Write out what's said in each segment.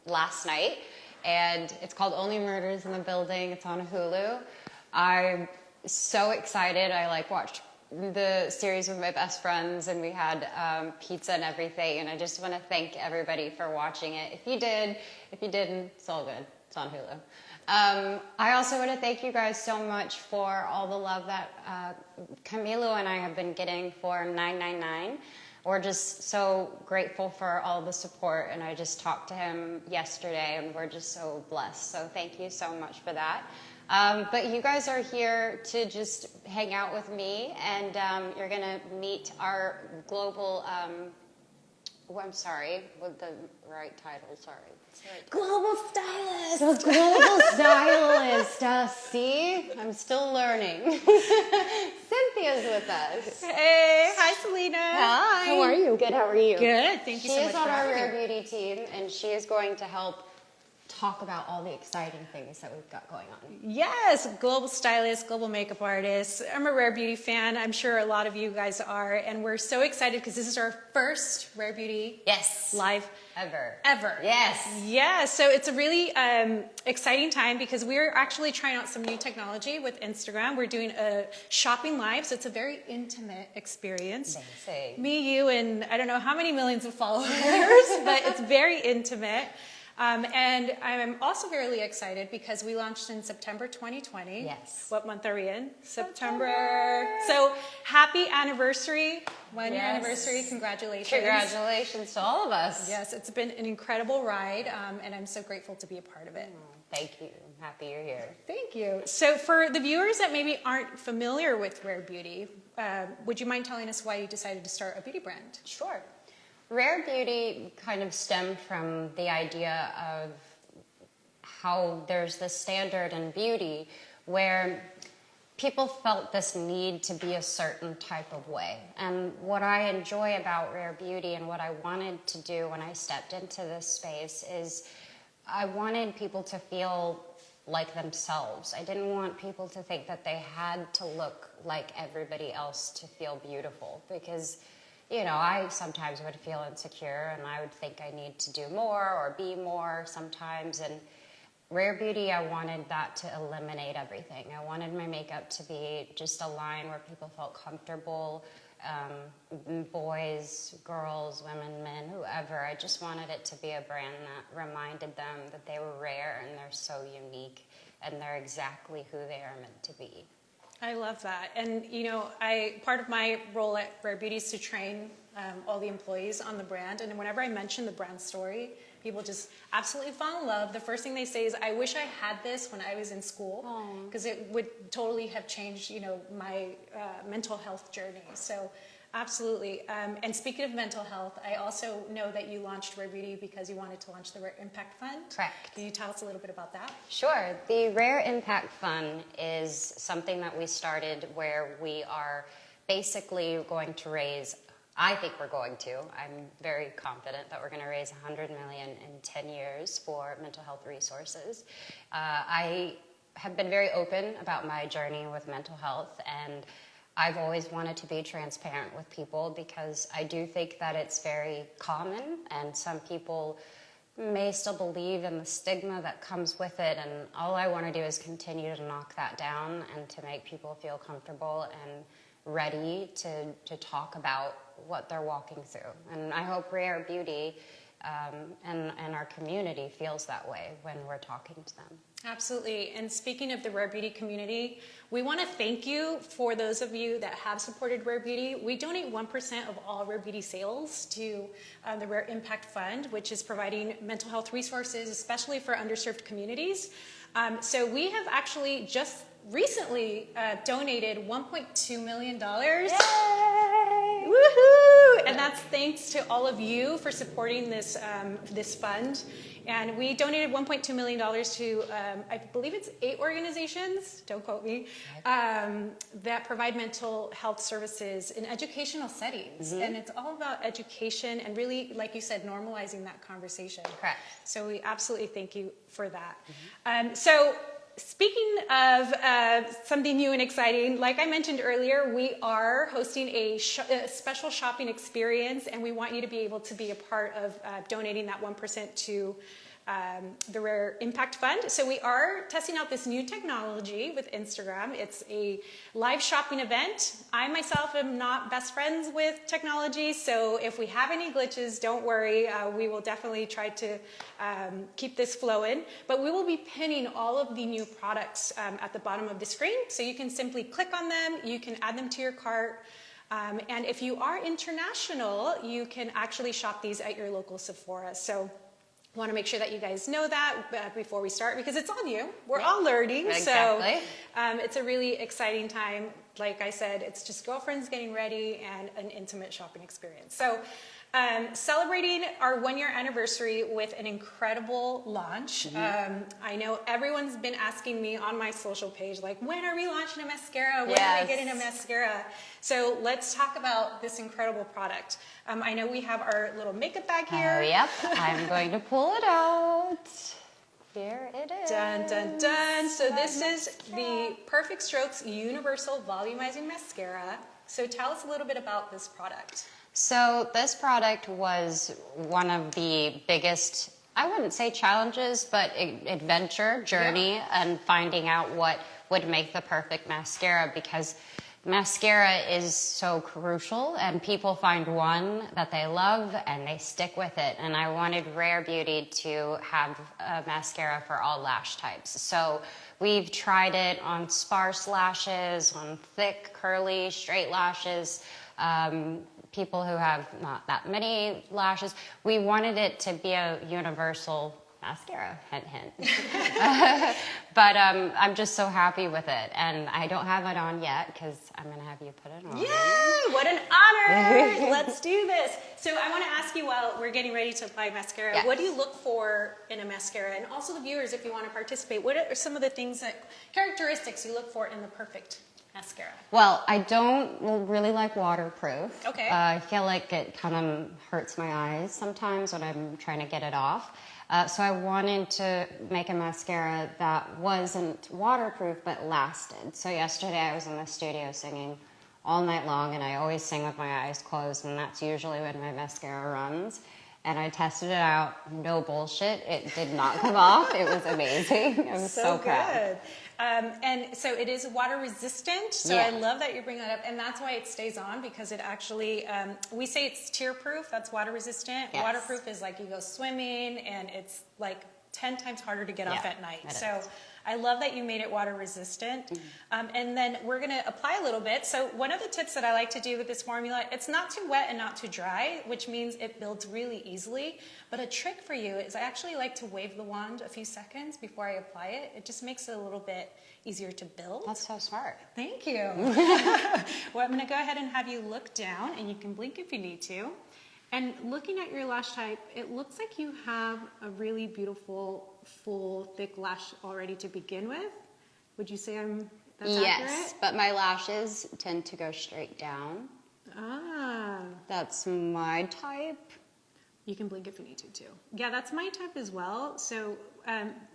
last night, and it's called Only Murders in the Building. It's on Hulu. I'm so excited. I watched the series with my best friends, and we had pizza and everything, and I just want to thank everybody for watching it. If you did, if you didn't, it's all good. It's on Hulu. I also want to thank you guys so much for all the love that Camilo and I have been getting for 999. We're just so grateful for all the support, and I just talked to him yesterday, and we're just so blessed. So thank you so much for that. But you guys are here to just hang out with me, and you're going to meet our global, I'm sorry, with the right title, sorry. Global stylist. The global stylist. See, I'm still learning. Cynthia's with us. Hey, hi Selena. Hi. How are you? Good, how are you? Good, thank you so much. She is on our Rare Beauty team, and she is going to help talk about all the exciting things that we've got going on. Yes, global stylist, global makeup artist. I'm a Rare Beauty fan. I'm sure a lot of you guys are, and we're so excited because this is our first Rare Beauty live ever. Yes. Yeah, so it's a really exciting time because we're actually trying out some new technology with Instagram. We're doing a shopping live, so it's a very intimate experience. Amazing. Me, you, and I don't know how many millions of followers, but it's very intimate. And I'm also really excited because we launched in September 2020. Yes. What month are we in? September. So happy anniversary. 1 year anniversary. Congratulations. Congratulations to all of us. Yes, it's been an incredible ride, and I'm so grateful to be a part of it. Thank you. I'm happy you're here. Thank you. So for the viewers that maybe aren't familiar with Rare Beauty, would you mind telling us why you decided to start a beauty brand? Sure. Rare Beauty kind of stemmed from the idea of how there's this standard in beauty where people felt this need to be a certain type of way. And what I enjoy about Rare Beauty and what I wanted to do when I stepped into this space is I wanted people to feel like themselves. I didn't want people to think that they had to look like everybody else to feel beautiful, because I sometimes would feel insecure and I would think I need to do more or be more sometimes. And Rare Beauty, I wanted that to eliminate everything. I wanted my makeup to be just a line where people felt comfortable, boys, girls, women, men, whoever. I just wanted it to be a brand that reminded them that they were rare and they're so unique and they're exactly who they are meant to be. I love that. And, part of my role at Rare Beauty is to train all the employees on the brand. And whenever I mention the brand story, people just absolutely fall in love. The first thing they say is, I wish I had this when I was in school, because it would totally have changed, my mental health journey. So absolutely. And speaking of mental health, I also know that you launched Rare Beauty because you wanted to launch the Rare Impact Fund. Correct. Can you tell us a little bit about that? Sure. The Rare Impact Fund is something that we started where we are basically going to raise, I'm very confident that we're going to raise $100 million in 10 years for mental health resources. I have been very open about my journey with mental health, and I've always wanted to be transparent with people because I do think that it's very common, and some people may still believe in the stigma that comes with it, and all I want to do is continue to knock that down and to make people feel comfortable and ready to talk about what they're walking through. And I hope Rare Beauty and our community feels that way when we're talking to them. Absolutely. And speaking of the Rare Beauty community, we want to thank you for those of you that have supported Rare Beauty. We donate 1% of all Rare Beauty sales to the Rare Impact Fund, which is providing mental health resources, especially for underserved communities. So we have actually just recently donated $1.2 million. Yay! Woohoo! And that's thanks to all of you for supporting this this fund. And we donated $1.2 million to, I believe it's 8 organizations, don't quote me, that provide mental health services in educational settings. Mm-hmm. And it's all about education and really, like you said, normalizing that conversation. Correct. So we absolutely thank you for that. Mm-hmm. So speaking of something new and exciting, like I mentioned earlier, we are hosting a special shopping experience, and we want you to be able to be a part of donating that 1% to the Rare Impact Fund. So we are testing out this new technology with Instagram. It's a live shopping event. I myself am not best friends with technology, so if we have any glitches, don't worry. We will definitely try to keep this flowing. But we will be pinning all of the new products at the bottom of the screen, so you can simply click on them, you can add them to your cart. And if you are international, you can actually shop these at your local Sephora. So I want to make sure that you guys know that before we start, because it's all new. We're all learning. Exactly. So it's a really exciting time. Like I said, it's just girlfriends getting ready and an intimate shopping experience. So celebrating our 1-year anniversary with an incredible launch. I know everyone's been asking me on my social page, like, when are we launching a mascara? When are we getting a mascara? So let's talk about this incredible product. I know we have our little makeup bag here. Oh, yep. I'm going to pull it out. Here it is. Dun, dun, dun. So this is the Perfect Strokes Universal Volumizing Mascara. So tell us a little bit about this product. So this product was one of the biggest, I wouldn't say challenges, but adventure journey and finding out what would make the perfect mascara, because mascara is so crucial and people find one that they love and they stick with it. And I wanted Rare Beauty to have a mascara for all lash types. So we've tried it on sparse lashes, on thick, curly, straight lashes, people who have not that many lashes. We wanted it to be a universal mascara, hint, hint. But I'm just so happy with it. And I don't have it on yet because I'm going to have you put it on. Yay! What an honor! Let's do this. So I want to ask you, while we're getting ready to apply mascara, what do you look for in a mascara? And also the viewers, if you want to participate, what are some of the characteristics you look for in the perfect mascara? Well, I don't really like waterproof. Okay. I feel like it kind of hurts my eyes sometimes when I'm trying to get it off. So I wanted to make a mascara that wasn't waterproof but lasted. So yesterday I was in the studio singing all night long, and I always sing with my eyes closed, and that's usually when my mascara runs. And I tested it out, no bullshit. It did not come off. It was amazing. I was so proud. And so it is water resistant. So I love that you bring that up. And that's why it stays on, because it actually, we say it's tear proof. That's water resistant. Yes. Waterproof is like you go swimming and it's like 10 times harder to get off at night. So I love that you made it water resistant. And then we're going to apply a little bit. So one of the tips that I like to do with this formula, it's not too wet and not too dry, which means it builds really easily. But a trick for you is I actually like to wave the wand a few seconds before I apply it. It just makes it a little bit easier to build. That's so smart. Thank you. Well, I'm going to go ahead and have you look down, and you can blink if you need to. And looking at your lash type, it looks like you have a really beautiful, full, thick lash already to begin with. Would you say that's accurate? But my lashes tend to go straight down. Ah. That's my type. You can blink if you need to, too. Yeah, that's my type as well. So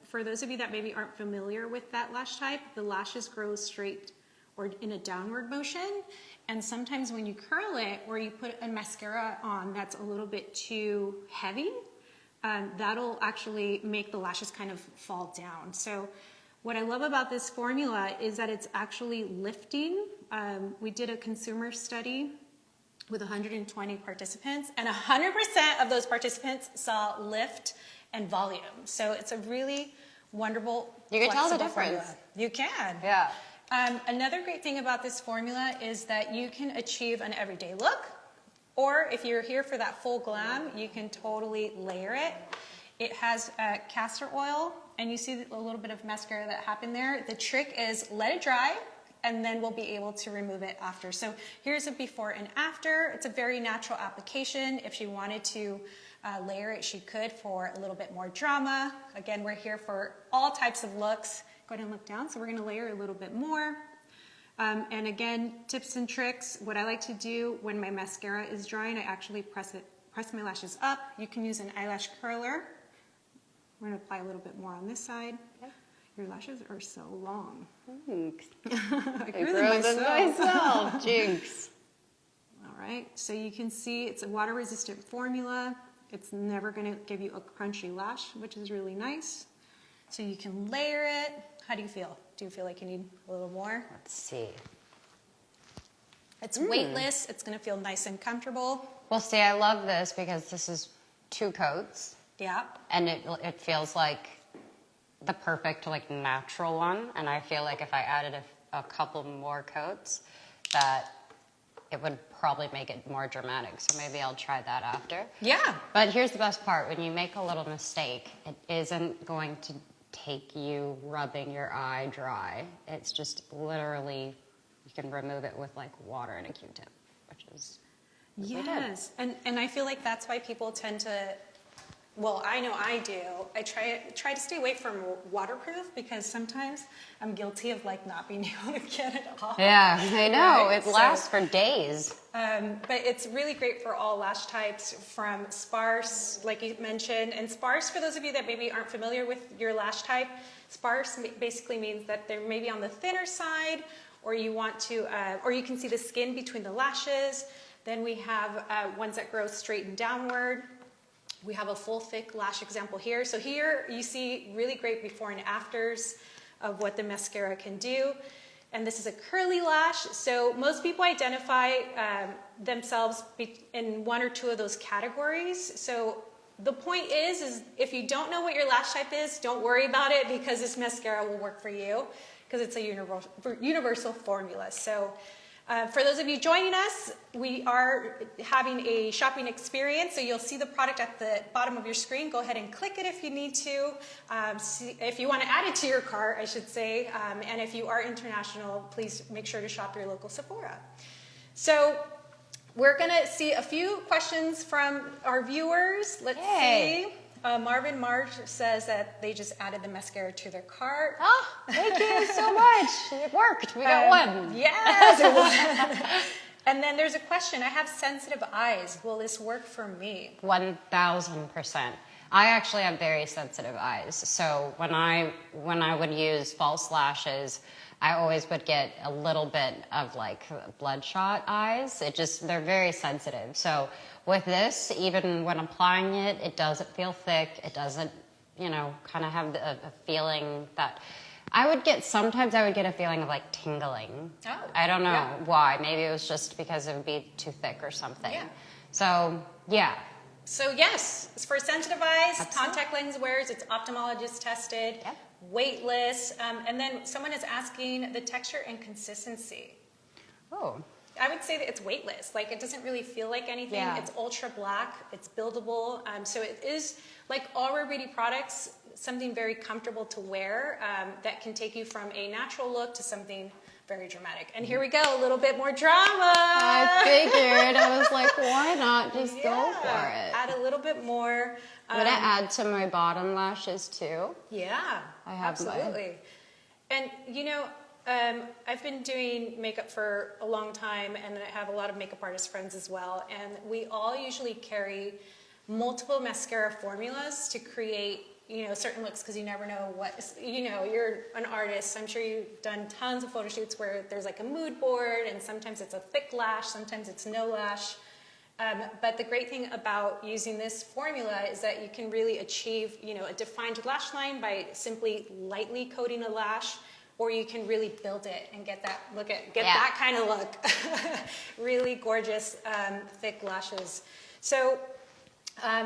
for those of you that maybe aren't familiar with that lash type, the lashes grow straight or in a downward motion. And sometimes when you curl it or you put a mascara on that's a little bit too heavy, that'll actually make the lashes kind of fall down. So what I love about this formula is that it's actually lifting. We did a consumer study with 120 participants, and 100% of those participants saw lift and volume. So it's a really wonderful, You can tell the flexible difference. formula. You can. Yeah. Another great thing about this formula is that you can achieve an everyday look, or if you're here for that full glam, you can totally layer it. It has castor oil, and you see a little bit of mascara that happened there. The trick is let it dry, and then we'll be able to remove it after. So here's a before and after. It's a very natural application. If she wanted to layer it, she could for a little bit more drama. Again, we're here for all types of looks. Go ahead and look down. So we're gonna layer a little bit more. And again, tips and tricks. What I like to do when my mascara is drying, I actually press my lashes up. You can use an eyelash curler. We're gonna apply a little bit more on this side. Okay. Your lashes are so long. Thanks. I grew them myself. Jinx. All right, so you can see it's a water resistant formula. It's never going to give you a crunchy lash, which is really nice. So you can layer it. How do you feel? Do you feel like you need a little more? Let's see. It's weightless. It's going to feel nice and comfortable. Well, see, I love this because this is 2 coats. Yeah. And it feels like the perfect, like, natural one. And I feel like if I added a couple more coats, that it would probably make it more dramatic. So maybe I'll try that after. Yeah. But here's the best part. When you make a little mistake, it isn't going to take you rubbing your eye dry. It's just literally, you can remove it with like water and a Q-tip, which is what we did. Yes. And I feel like that's why people tend to, well, I know I do. I try to stay away from waterproof because sometimes I'm guilty of like not being able to get it off. Yeah, I know. Right? It lasts for days. But it's really great for all lash types, from sparse, like you mentioned. And sparse, for those of you that maybe aren't familiar with your lash type, sparse basically means that they're maybe on the thinner side, or you want to, or you can see the skin between the lashes. Then we have ones that grow straight and downward. We have a full thick lash example here. So here you see really great before and afters of what the mascara can do. And this is a curly lash. So most people identify themselves in 1 or 2 of those categories. So the point is if you don't know what your lash type is, don't worry about it, because this mascara will work for you, because it's a universal formula. So for those of you joining us, we are having a shopping experience. So you'll see the product at the bottom of your screen. Go ahead and click it if you need to. If you want to add it to your cart, I should say. And if you are international, please make sure to shop your local Sephora. So we're going to see a few questions from our viewers. Let's see. Marvin Marge says that they just added the mascara to their cart. Oh, thank you so much. It worked. We got one. Yes, it was. And then there's a question. I have sensitive eyes. Will this work for me? 1,000%. I actually have very sensitive eyes. So when I would use false lashes, I always would get a little bit of like bloodshot eyes. They're very sensitive. So with this, even when applying it, it doesn't feel thick. It doesn't, kind of have a feeling that sometimes I would get a feeling of like tingling. Oh, I don't know why. Maybe it was just because it would be too thick or something. Yeah. So, yeah. So yes, it's for sensitive eyes, Absolutely. contact lens wearers, it's ophthalmologist tested, weightless. And then someone is asking the texture and consistency. Oh. I would say that it's weightless. Like, it doesn't really feel like anything. Yeah. It's ultra black. It's buildable. So it is, like all Rare Beauty products, something very comfortable to wear that can take you from a natural look to something very dramatic. And here we go, a little bit more drama. I figured. I was like, why not just go for it? Add a little bit more. Would I add to my bottom lashes too? Yeah, I have absolutely. And I've been doing makeup for a long time, and I have a lot of makeup artist friends as well. And we all usually carry multiple mascara formulas to create, certain looks, because you never know what, you're an artist. I'm sure you've done tons of photo shoots where there's like a mood board, and sometimes it's a thick lash, sometimes it's no lash. But the great thing about using this formula is that you can really achieve, a defined lash line by simply lightly coating a lash, or you can really build it and get that that kind of look. Really gorgeous, thick lashes. So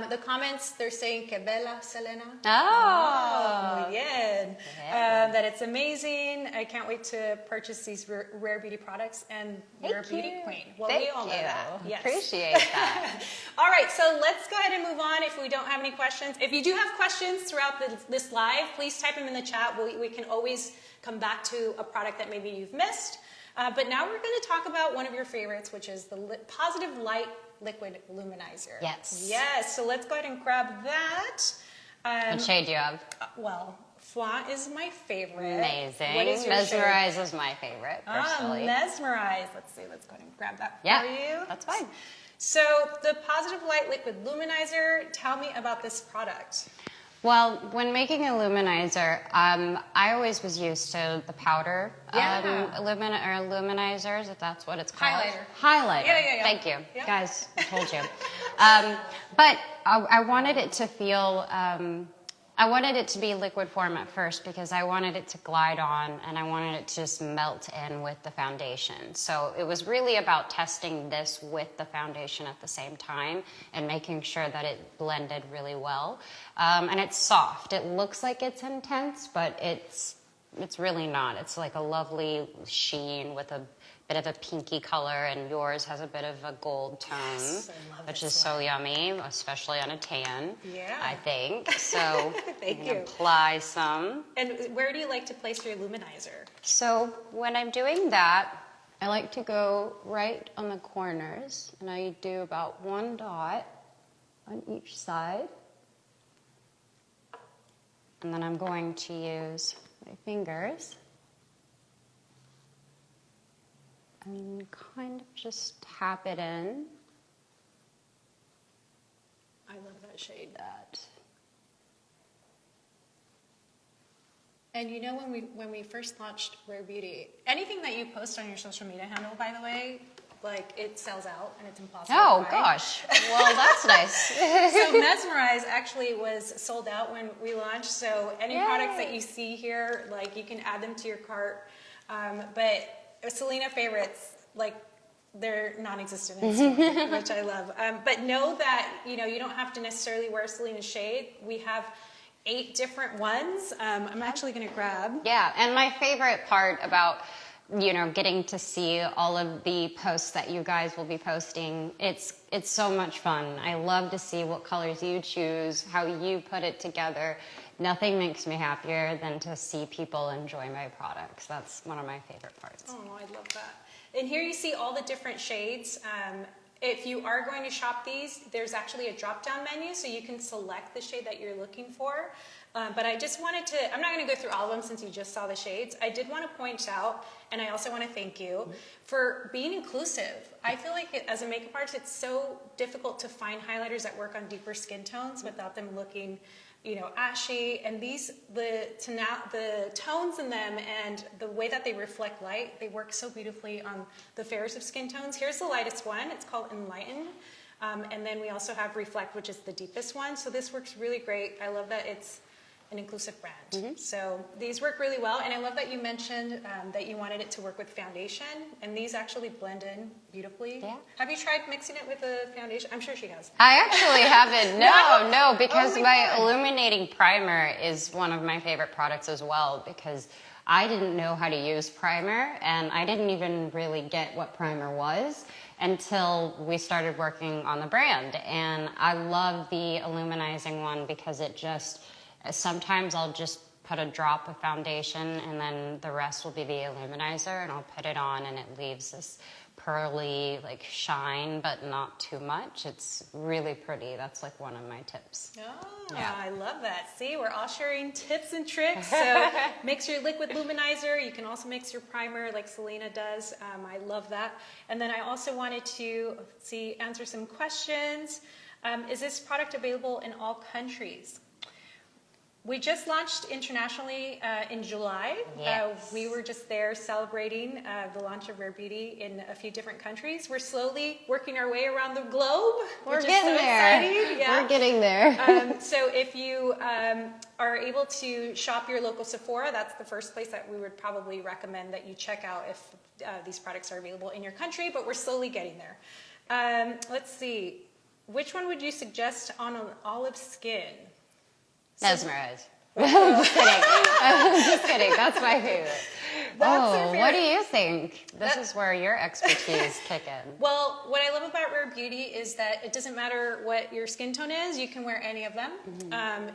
the comments, they're saying que bella, Selena. Oh, muy bien. That it's amazing. I can't wait to purchase these Rare Beauty products, and you're a beauty queen. Well, we all know that. Yes. Appreciate that. All right, so let's go ahead and move on if we don't have any questions. If you do have questions throughout this live, please type them in the chat. We can always come back to a product that maybe you've missed. But now we're going to talk about one of your favorites, which is the Positive Light Liquid Luminizer. Yes. Yes, so let's go ahead and grab that. What shade do you have? Well, Flaunt is my favorite. Amazing. What is your Mesmerize is my favorite, personally. Mesmerize. Let's see, let's go ahead and grab that for you. That's fine. So the Positive Light Liquid Luminizer, tell me about this product. Well, when making a luminizer, I always was used to the powder luminizers, if that's what it's called. Highlighter. Yeah. Thank you. Yeah. Guys, I told you. But I wanted it to feel, I wanted it to be liquid form at first because I wanted it to glide on and I wanted it to just melt in with the foundation. So it was really about testing this with the foundation at the same time and making sure that it blended really well. And it's soft. It looks like it's intense, but it's really not. It's like a lovely sheen with a bit of a pinky color, and yours has a bit of a gold tone, Yes, I love which this is so yummy, especially on a tan, Yeah. I think. So Thank I'm you. gonna apply some. And where do you like to place your luminizer? So when I'm doing that, I like to go right on the corners, and I do about 1 dot on each side. And then I'm going to use my fingers and kind of just tap it in. I love that shade. That. And you know, when we first launched Rare Beauty, anything that you post on your social media handle, by the way, like it sells out and it's impossible Oh to find. gosh, well that's nice. So Mesmerize actually was sold out when we launched. So any Yay. products that you see here, like you can add them to your cart. But Selena favorites, like they're non-existent in store, which I love. But know that you don't have to necessarily wear Selena's shade. We have 8 different ones. I'm actually going to grab. Yeah, and my favorite part about getting to see all of the posts that you guys will be posting, it's so much fun. I love to see what colors you choose, how you put it together. Nothing makes me happier than to see people enjoy my products. That's one of my favorite parts. Oh, I love that. And here you see all the different shades. If you are going to shop these, there's actually a drop-down menu, so you can select the shade that you're looking for. But I just wanted to, I'm not going to go through all of them since you just saw the shades. I did want to point out, and I also want to thank you for being inclusive. I feel like as a makeup artist, it's so difficult to find highlighters that work on deeper skin tones without them looking ashy, and the tones in them and the way that they reflect light, they work so beautifully on the fairest of skin tones. Here's the lightest one. It's called Enlighten. And then we also have Reflect, which is the deepest one. So this works really great. I love that it's an inclusive brand. So these work really well. And I love that you mentioned that you wanted it to work with foundation. And these actually blend in beautifully. Yeah. Have you tried mixing it with a foundation? I'm sure she has. I actually haven't. No, because Oh my God. Illuminating Primer is one of my favorite products as well, because I didn't know how to use primer, and I didn't even really get what primer was until we started working on the brand. And I love the Illuminizing one because it just, sometimes I'll just put a drop of foundation and then the rest will be the Illuminizer, and I'll put it on and it leaves this pearly shine, but not too much. It's really pretty. That's one of my tips. Oh, Yeah. I love that. See, we're all sharing tips and tricks. So mix your liquid luminizer. You can also mix your primer like Selena does. I love that. And then I also wanted to answer some questions. Is this product available in all countries? We just launched internationally in July. Yes. We were just there celebrating the launch of Rare Beauty in a few different countries. We're slowly working our way around the globe. We're which getting is so there. exciting. Yeah. We're getting there. So if you are able to shop your local Sephora, that's the first place that we would probably recommend that you check out if these products are available in your country, but we're slowly getting there. Let's see. Which one would you suggest on an olive skin? Mesmerize. I'm just kidding. I'm just kidding. That's my favorite. That's her What do favorite. you think? This is where your expertise kick in. Well, what I love about Rare Beauty is that it doesn't matter what your skin tone is, you can wear any of them.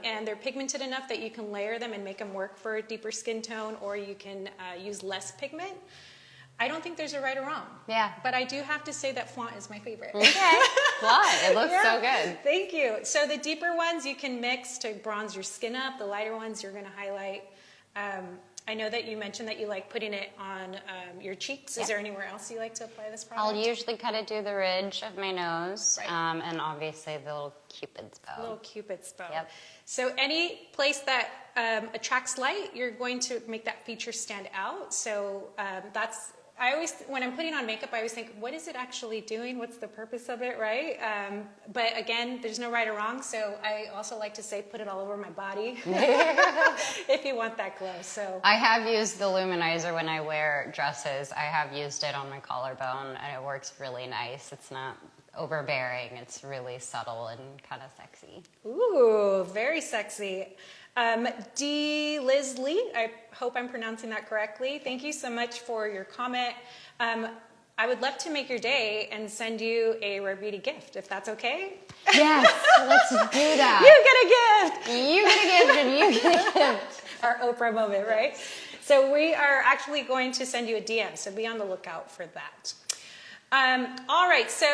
And they're pigmented enough that you can layer them and make them work for a deeper skin tone, or you can use less pigment. I don't think there's a right or wrong. Yeah. But I do have to say that Flaunt is my favorite. Okay. Blot. It looks Yeah. so good. Thank you. So the deeper ones you can mix to bronze your skin up. The lighter ones you're going to highlight. I know that you mentioned that you like putting it on your cheeks. Yeah. Is there anywhere else you like to apply this product? I'll usually cut it to the ridge of my nose, Right. And obviously the little Cupid's bow. Little Cupid's bow. Yep. So any place that attracts light, you're going to make that feature stand out. So that's I always, when I'm putting on makeup, I always think, what is it actually doing? What's the purpose of it, right? But again, there's no right or wrong. So I also like to say, put it all over my body if you want that glow. So I have used the luminizer when I wear dresses. I have used it on my collarbone, and it works really nice. It's not overbearing. It's really subtle and kind of sexy. ooh, very sexy. D. Liz Lee, I hope I'm pronouncing that correctly. Thank you so much for your comment. I would love to make your day and send you a Rare Beauty gift, if that's okay. Yes, let's do that. You get a gift! You get a gift and you get a gift. Our Oprah moment, right? So we are actually going to send you a DM, so be on the lookout for that. All right, so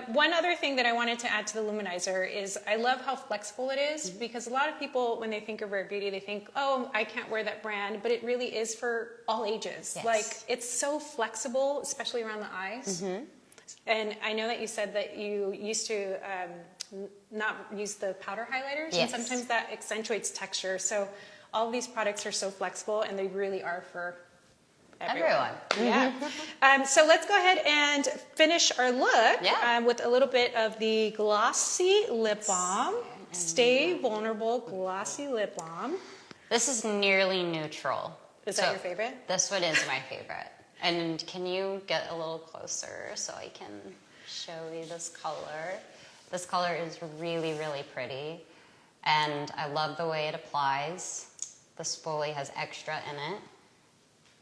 one other thing that I wanted to add to the luminizer is I love how flexible it is, because a lot of people, when they think of Rare Beauty, they think, oh, I can't wear that brand, but it really is for all ages. Yes. Like, it's so flexible, especially around the eyes. Mm-hmm. And I know that you said that you used to not use the powder highlighters, yes. and sometimes that accentuates texture. So all of these products are so flexible, and they really are for everyone. Yeah. So let's go ahead and finish our look with a little bit of the Glossy Lip Balm. Stay Vulnerable Glossy Lip Balm. This is nearly neutral. Is that your favorite? This one is my favorite. And can you get a little closer so I can show you this color? This color is really, really pretty. And I love the way it applies. The spoolie has extra in it.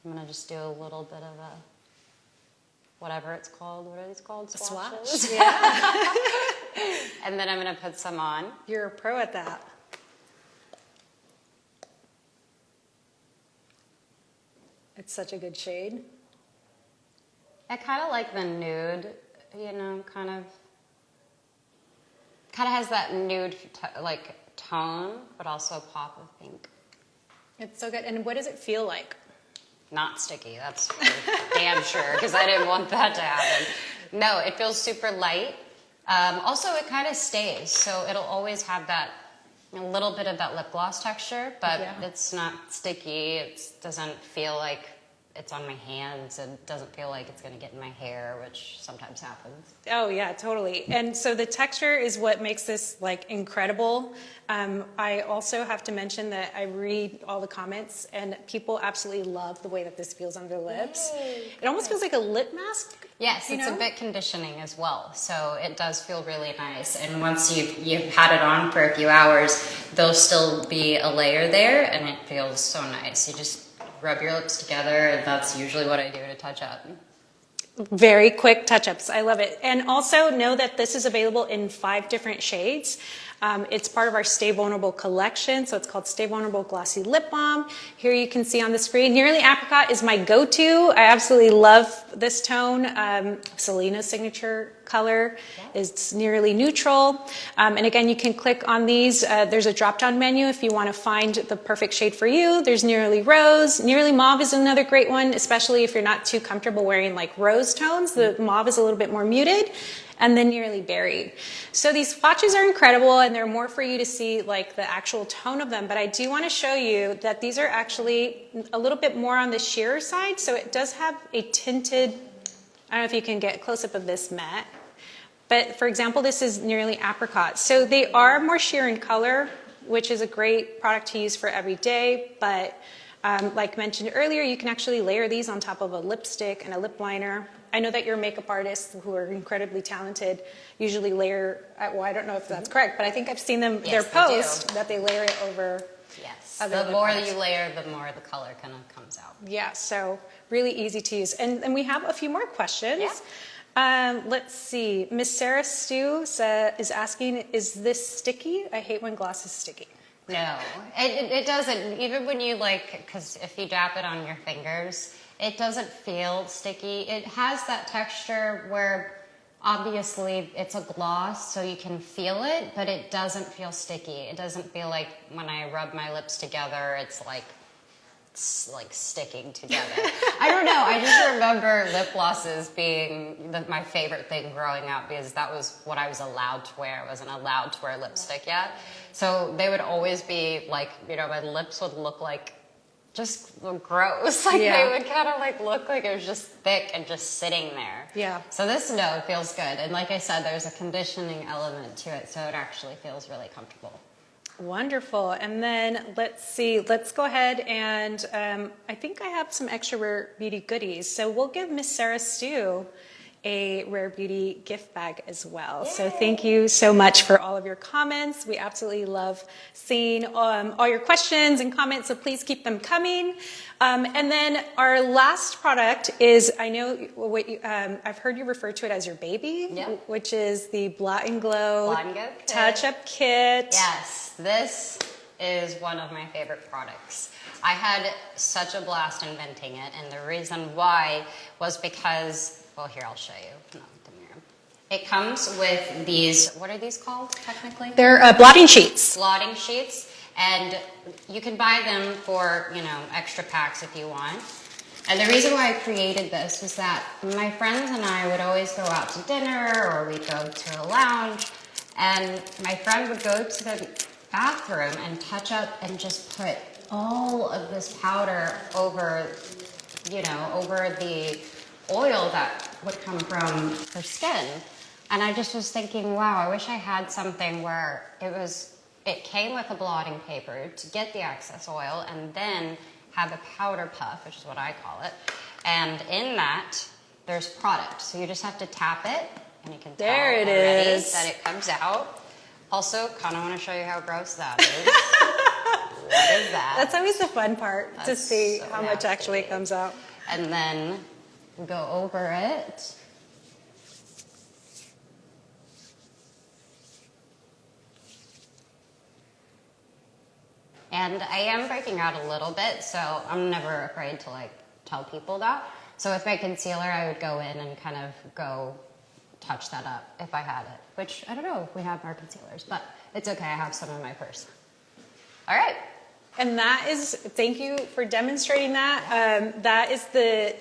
I'm going to just do a little bit of a, whatever it's called. What are these called? Swatches? Swatch. Yeah. And then I'm going to put some on. You're a pro at that. It's such a good shade. I kind of like the nude, you know, kind of has that nude like tone, but also a pop of pink. It's so good. And what does it feel like? Not sticky, that's for damn sure, because I didn't want that to happen. No, it feels super light. Also, it kind of stays, so it'll always have that, a little bit of that lip gloss texture, but it's not sticky. It doesn't feel like it's on my hands, and doesn't feel like it's going to get in my hair, which sometimes happens. Oh yeah, totally. And so the texture is what makes this like incredible. I also have to mention that I read all the comments, and people absolutely love the way that this feels on their lips. Yay. It almost feels like a lip mask. Yes, it's a bit conditioning as well, so it does feel really nice. And once you've had it on for a few hours, there'll still be a layer there, and it feels so nice. You just rub your lips together, and that's usually what I do to touch up. Very quick touch-ups. I love it. And also know that this is available in 5 different shades. It's part of our Stay Vulnerable collection, so it's called Stay Vulnerable Glossy Lip Balm. Here you can see on the screen, Nearly Apricot is my go-to. I absolutely love this tone. Selena's signature color is Nearly Neutral. And again, you can click on these. There's a drop-down menu if you want to find the perfect shade for you. There's Nearly Rose. Nearly Mauve is another great one, especially if you're not too comfortable wearing like rose tones. The mauve is a little bit more muted. And then Nearly Berry. So these swatches are incredible, and they're more for you to see like the actual tone of them, but I do want to show you that these are actually a little bit more on the sheer side, so it does have a tinted, I don't know if you can get a close-up of this matte, but for example, this is Nearly Apricot. So they are more sheer in color, which is a great product to use for every day, but like mentioned earlier, you can actually layer these on top of a lipstick and a lip liner. I know that your makeup artists, who are incredibly talented, usually layer, well, I don't know if that's correct, but I think I've seen them, their post, that they layer it over. Yes, the more you layer, the more the color kind of comes out. Yeah, so really easy to use. And we have a few more questions. Yeah. Let's see. Miss Sarah Stu is asking, is this sticky? I hate when gloss is sticky. No, it doesn't. Even when you because if you dab it on your fingers, it doesn't feel sticky. It has that texture where obviously it's a gloss, so you can feel it, but it doesn't feel sticky. It doesn't feel like when I rub my lips together, it's like sticking together. I don't know. I just remember lip glosses being my favorite thing growing up, because that was what I was allowed to wear. I wasn't allowed to wear lipstick yet. So they would always be my lips would look like just gross. Like Yeah. they would kind of like look like it was just thick and just sitting there. Yeah. So this no feels good. And like I said, there's a conditioning element to it, so it actually feels really comfortable. Wonderful. And then let's see, let's go ahead and I think I have some extra Rare Beauty goodies. So we'll give Miss Sarah Stu a Rare Beauty gift bag as well. Yay. So thank you so much for all of your comments. We absolutely love seeing all your questions and comments, so please keep them coming. And then our last product is, I know what I've heard you refer to it as your baby, Yeah. which is the Blot and Glow Blot and Glow kit. touch-up kit. Yes, this is one of my favorite products. I had such a blast inventing it, and the reason why was because, well, here, I'll show you. No, the mirror. It comes with these, what are these called technically? They're blotting sheets. Blotting sheets, and you can buy them for, you know, extra packs if you want. And the reason why I created this was that my friends and I would always go out to dinner, or we'd go to a lounge, and my friend would go to the bathroom and touch up and just put all of this powder over, you know, over the oil that would come from her skin. And I just was thinking, wow, I wish I had something where it came with a blotting paper to get the excess oil and then have a powder puff, which is what I call it. And in that, there's product. So you just have to tap it and you can tell There it already is. that it comes out. Also, kind of want to show you how gross that is. What is that? That's always the fun part, to That's see so how much actually nasty. comes out. And then we go over it. And I am breaking out a little bit, so I'm never afraid to like tell people that. So with my concealer, I would go in and kind of go touch that up if I had it, which I don't know if we have more concealers, but it's okay. I have some in my purse. All right. And that is, thank you for demonstrating that. That is the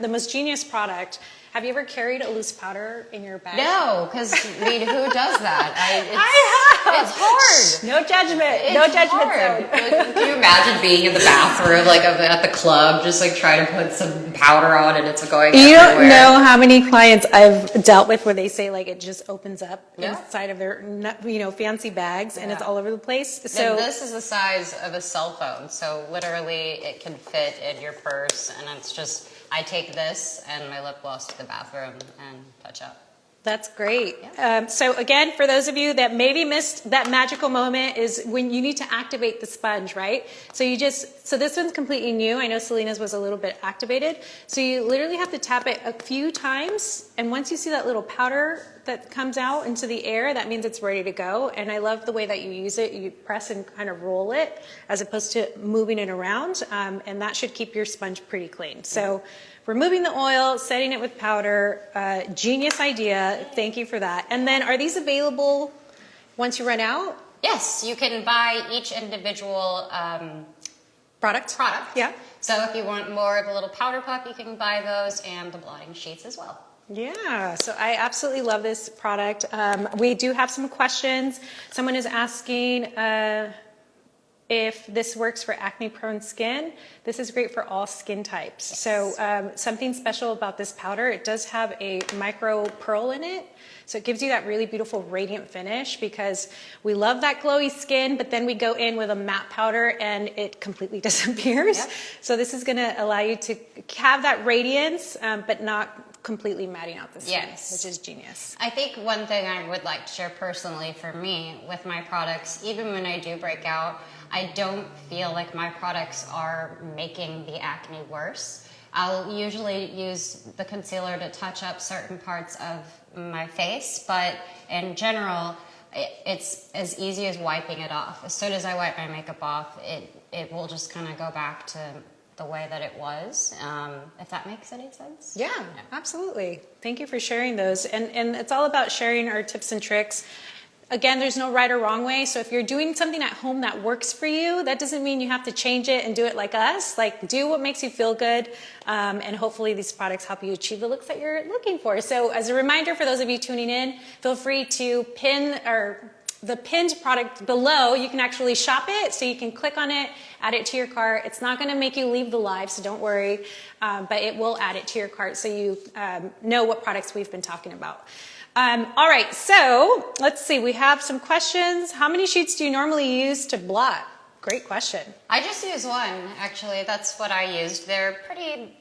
the most genius product. Have you ever carried a loose powder in your bag? No, because I mean, who does that? I have. It's hard. No judgment. It's No judgment hard. zone. Like, can you imagine being in the bathroom, like at the club, just like trying to put some powder on and it's going You everywhere? don't know how many clients I've dealt with where they say like it just opens up Yeah. inside of their, you know, fancy bags and it's Yeah. all over the place. And So this is the size of a cell phone, so literally it can fit in your purse, and it's just, I take this and my lip gloss to the bathroom and touch up. that's great. So again, for those of you that maybe missed that magical moment is when you need to activate the sponge, right? So so this one's completely new. I know Selena's was a little bit activated. So you literally have to tap it a few times. And once you see that little powder that comes out into the air, that means it's ready to go. And I love the way that you use it. You press and kind of roll it as opposed to moving it around. And that should keep your sponge pretty clean. So removing the oil, setting it with powder, genius idea. Thank you for that. And then are these available once you run out? Yes, you can buy each individual Product? Yeah. So if you want more of a little powder puff, you can buy those and the blotting sheets as well. Yeah, so I absolutely love this product. We do have some questions. Someone is asking if this works for acne-prone skin. This is great for all skin types. Yes. So something special about this powder, it does have a micro pearl in it. So it gives you that really beautiful radiant finish because we love that glowy skin, but then we go in with a matte powder and it completely disappears. Yep. So this is gonna allow you to have that radiance, but not completely matting out the skin, Yes. which is genius. I think one thing I would like to share personally for me with my products, even when I do break out, I don't feel like my products are making the acne worse. I'll usually use the concealer to touch up certain parts of my face, but in general, it's as easy as wiping it off. As soon as I wipe my makeup off, it will just kind of go back to the way that it was, if that makes any sense. Yeah, absolutely. Thank you for sharing those. And it's all about sharing our tips and tricks. Again, there's no right or wrong way. So if you're doing something at home that works for you, that doesn't mean you have to change it and do it like us. Like, do what makes you feel good. And hopefully these products help you achieve the looks that you're looking for. So as a reminder for those of you tuning in, feel free to pin or the pinned product below. You can actually shop it, so you can click on it, add it to your cart. It's not going to make you leave the live, so don't worry, but it will add it to your cart so you know what products we've been talking about. All right, so let's see. We have some questions. How many sheets do you normally use to blot? Great question. I just use one, actually. That's what I used. They're pretty,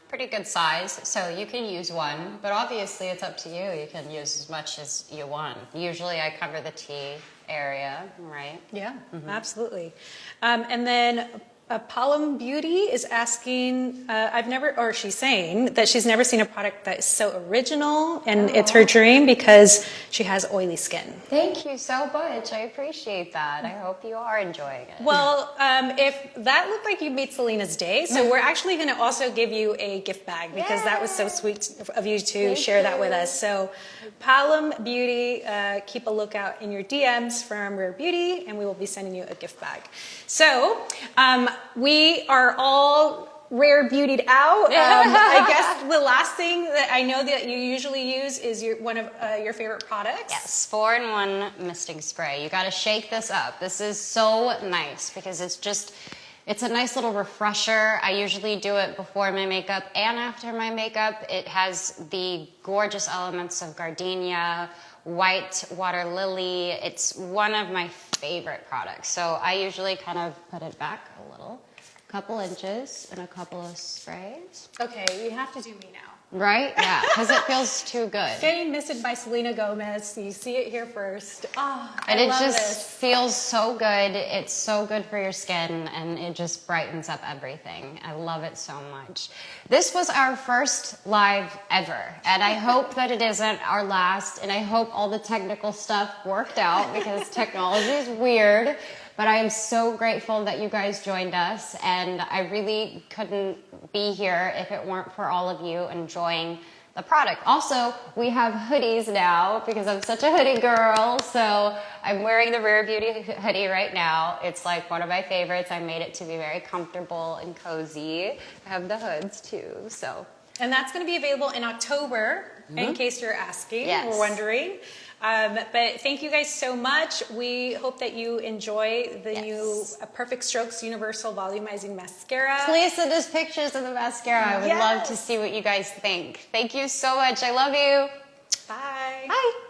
pretty good size, so you can use one, but obviously it's up to you. You can use as much as you want. Usually I cover the T area, right? Yeah, absolutely. And then Balm Beauty is asking, she's saying that she's never seen a product that is so original, and it's her dream because she has oily skin. Thank you so much. I appreciate that. I hope you are enjoying it. Well, if that looked like you made Selena's day, so we're actually going to also give you a gift bag because that was so sweet of you to share that with us. So Balm Beauty, keep a lookout in your DMs from Rare Beauty, and we will be sending you a gift bag. So we are all Rare Beautied out. I guess the last thing that I know that you usually use is one of your favorite products. Yes, 4-in-1 misting spray. You got to shake this up. This is so nice because it's a nice little refresher. I usually do it before my makeup and after my makeup. It has the gorgeous elements of gardenia, white water lily. It's one of my favorite products. So I usually kind of put it back a little, couple inches and a couple of sprays. Okay, you have to do me now. Right? Yeah, because it feels too good. Getting misted by Selena Gomez. You see it here first. And it just feels so good. It's so good for your skin, and it just brightens up everything. I love it so much. This was our first live ever, and I hope that it isn't our last, and I hope all the technical stuff worked out because technology is weird. But I am so grateful that you guys joined us, and I really couldn't be here if it weren't for all of you enjoying the product. Also, we have hoodies now because I'm such a hoodie girl, so I'm wearing the Rare Beauty hoodie right now. It's like one of my favorites. I made it to be very comfortable and cozy. I have the hoods too, so. And that's going to be available in October, in case you're asking or wondering. But thank you guys so much. We hope that you enjoy the new Perfect Strokes Universal Volumizing Mascara. Please send us pictures of the mascara. I would love to see what you guys think. Thank you so much. I love you. Bye. Bye.